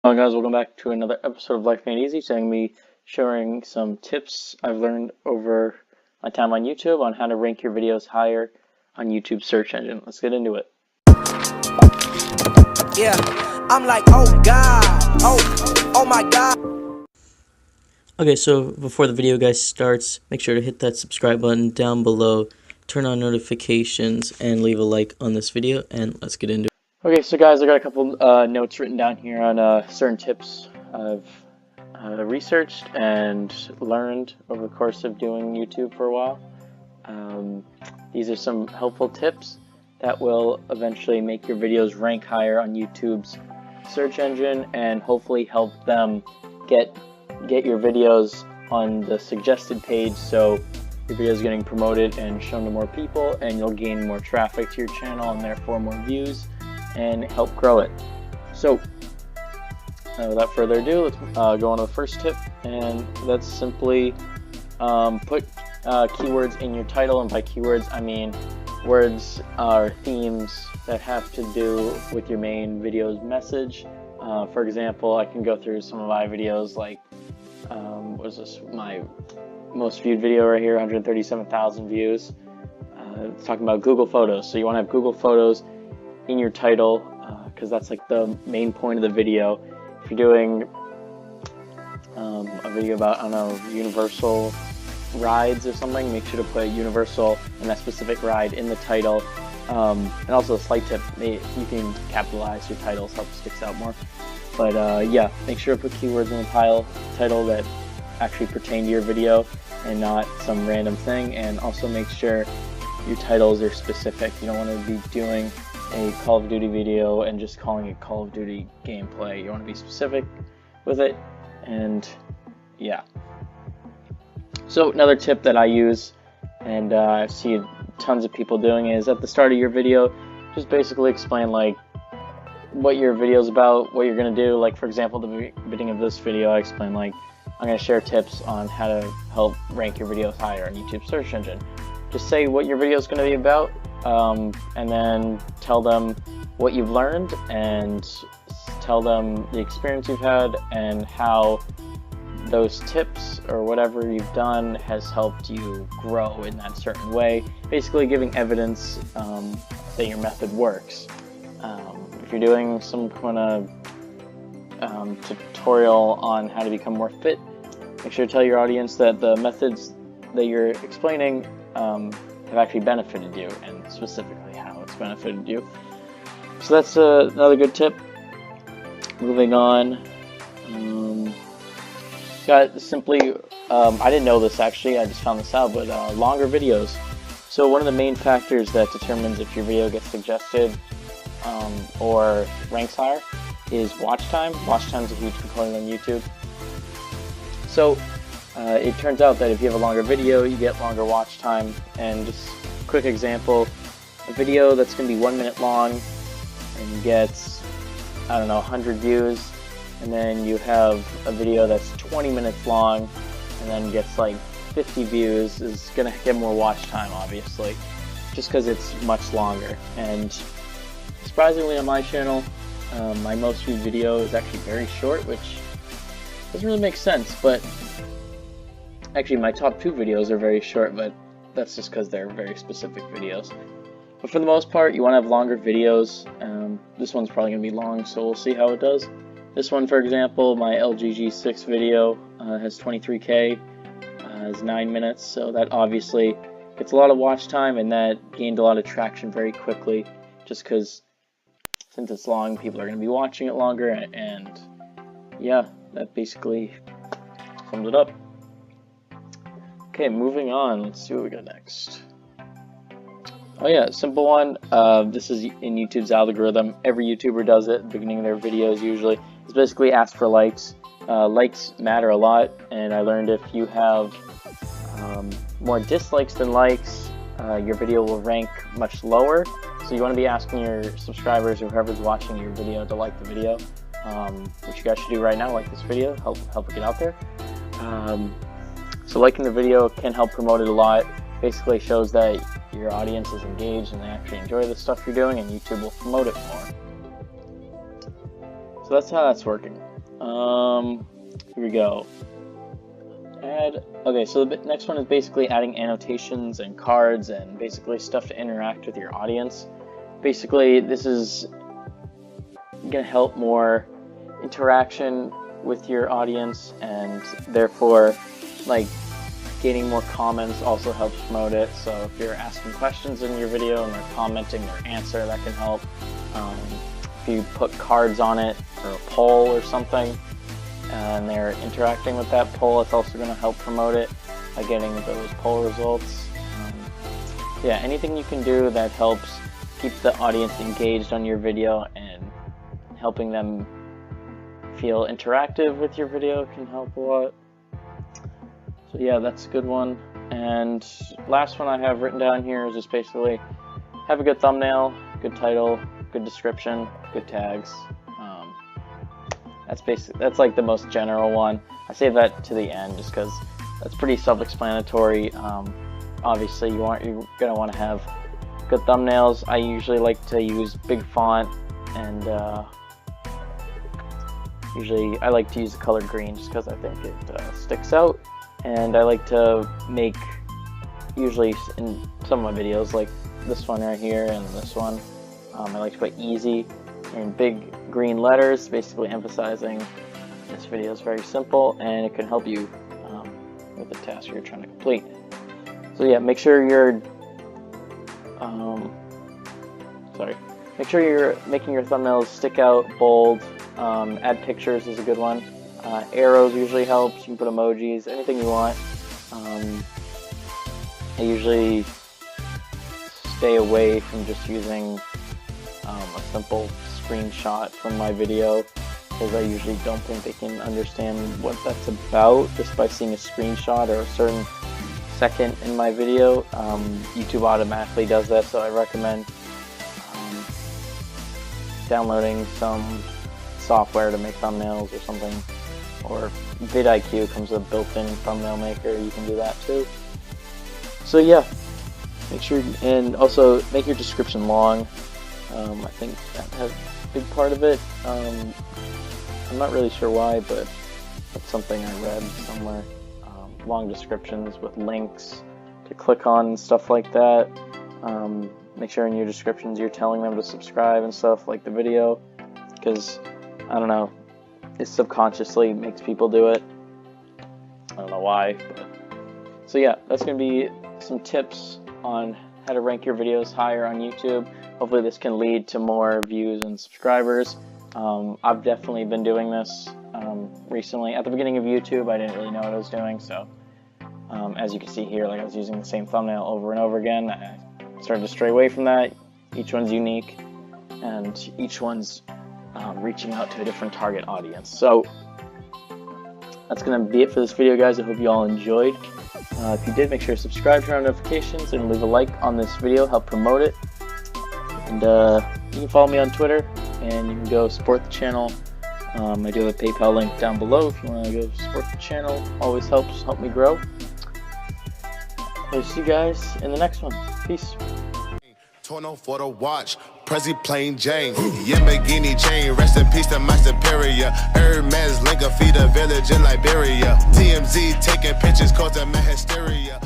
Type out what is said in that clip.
Hello guys, welcome back to another episode of Life Made Easy. So I'm going to be sharing some tips I've learned over my time on YouTube on how to rank your videos higher on YouTube search engine. Let's get into it. Yeah, I'm like, oh God, oh my God. Okay, so before the video guys starts, make sure to hit that subscribe button down below, turn on notifications, and leave a like on this video, and let's get into it. Okay, so guys, I got a couple notes written down here on certain tips I've researched and learned over the course of doing YouTube for a while. These are some helpful tips that will eventually make your videos rank higher on YouTube's search engine and hopefully help them get your videos on the suggested page, so your video is getting promoted and shown to more people, and you'll gain more traffic to your channel and therefore more views and help grow it. So without further ado, let's go on to the first tip, and that's simply put keywords in your title. And by keywords I mean words or themes that have to do with your main video's message. For example, I can go through some of my videos, like what is this, my most viewed video right here, 137,000 views. It's talking about Google Photos, so you want to have Google Photos in your title, because that's like the main point of the video. If you're doing a video about, I don't know, Universal rides or something, make sure to put Universal and that specific ride in the title. And also a slight tip, you can capitalize your title so it sticks out more. But yeah, make sure to put keywords in the title that actually pertain to your video and not some random thing. And also make sure your titles are specific. You don't want to be doing a Call of Duty video and just calling it Call of Duty gameplay. You want to be specific with it, and yeah. So another tip that I use, and I see tons of people doing, is at the start of your video, just basically explain like what your video is about, what you're going to do. Like for example, the beginning of this video, I explain like I'm going to share tips on how to help rank your videos higher on YouTube search engine. Just say what your video is going to be about, and then tell them what you've learned, and tell them the experience you've had and how those tips or whatever you've done has helped you grow in that certain way. Basically giving evidence that your method works. If you're doing some kind of tutorial on how to become more fit, make sure to tell your audience that the methods that you're explaining have actually benefited you, and specifically how it's benefited you. So that's another good tip. Moving on, got simply, I didn't know this actually, I just found this out, but longer videos. So one of the main factors that determines if your video gets suggested or ranks higher is watch time. Watch time is a huge component on YouTube. So it turns out that if you have a longer video, you get longer watch time. And just a quick example, a video that's going to be 1 minute long and gets, I don't know, 100 views, and then you have a video that's 20 minutes long and then gets like 50 views, is going to get more watch time, obviously, just because it's much longer. And surprisingly on my channel, my most viewed video is actually very short, which doesn't really make sense, but actually my top 2 videos are very short, but that's just because they're very specific videos. But for the most part, you want to have longer videos. This one's probably going to be long, so we'll see how it does. This one, for example, my LG G6 video has 23K, has 9 minutes, so that obviously gets a lot of watch time, and that gained a lot of traction very quickly, just because since it's long, people are going to be watching it longer, and yeah, that basically sums it up. Okay, moving on, let's see what we got next. Oh yeah, simple one. This is in YouTube's algorithm. Every YouTuber does it at the beginning of their videos usually. It's basically ask for likes. Likes matter a lot, and I learned if you have more dislikes than likes, your video will rank much lower. So you want to be asking your subscribers or whoever's watching your video to like the video, which you guys should do right now. Like this video, help it get out there. So liking the video can help promote it a lot. Basically shows that your audience is engaged and they actually enjoy the stuff you're doing, and YouTube will promote it more. So that's how that's working. Here we go. Okay, so the next one is basically adding annotations and cards and basically stuff to interact with your audience. Basically, this is gonna help more interaction with your audience, and therefore, like, gaining more comments also helps promote it. So if you're asking questions in your video and they're commenting their answer, that can help. If you put cards on it or a poll or something, and they're interacting with that poll, it's also going to help promote it by getting those poll results. Yeah, anything you can do that helps keep the audience engaged on your video and helping them feel interactive with your video can help a lot. So yeah, that's a good one. And last one I have written down here is just basically have a good thumbnail, good title, good description, good tags. That's like the most general one. I save that to the end just because that's pretty self-explanatory. Obviously, you're gonna want to have good thumbnails. I usually like to use big font, and usually I like to use the color green just because I think it sticks out. And I like to make, usually in some of my videos, like this one right here and this one, I like to put easy in big green letters, basically emphasizing this video is very simple and it can help you with the task you're trying to complete. So yeah, make sure you're making your thumbnails stick out, bold. Add pictures is a good one. Arrows usually helps. You can put emojis, anything you want. I usually stay away from just using a simple screenshot from my video, because I usually don't think they can understand what that's about just by seeing a screenshot or a certain second in my video. YouTube automatically does that, so I recommend downloading some software to make thumbnails or something, or vidIQ comes with a built-in thumbnail maker. You can do that too. So yeah, make sure, and also make your description long. I think that has a big part of it. I'm not really sure why, but that's something I read somewhere. Long descriptions with links to click on and stuff like that. Make sure in your descriptions you're telling them to subscribe and stuff, like the video, because I don't know, it subconsciously makes people do it. I don't know why, but so yeah, that's gonna be some tips on how to rank your videos higher on YouTube. Hopefully this can lead to more views and subscribers. I've definitely been doing this recently. At the beginning of YouTube, I didn't really know what I was doing, so as you can see here, like I was using the same thumbnail over and over again. I started to stray away from that. Each one's unique, and each one's reaching out to a different target audience. So that's going to be it for this video, guys. I hope you all enjoyed. If you did, make sure to subscribe, turn on notifications, and leave a like on this video, help promote it. And you can follow me on Twitter, and you can go support the channel. I do have a PayPal link down below if you want to go support the channel. Always help me grow. I'll see you guys in the next one. Peace. Torno for the watch, Prezi plain Jane, Yamagini chain, rest in peace to my superior. Hermes Linka feed a village in Liberia. TMZ taking pictures causing my hysteria.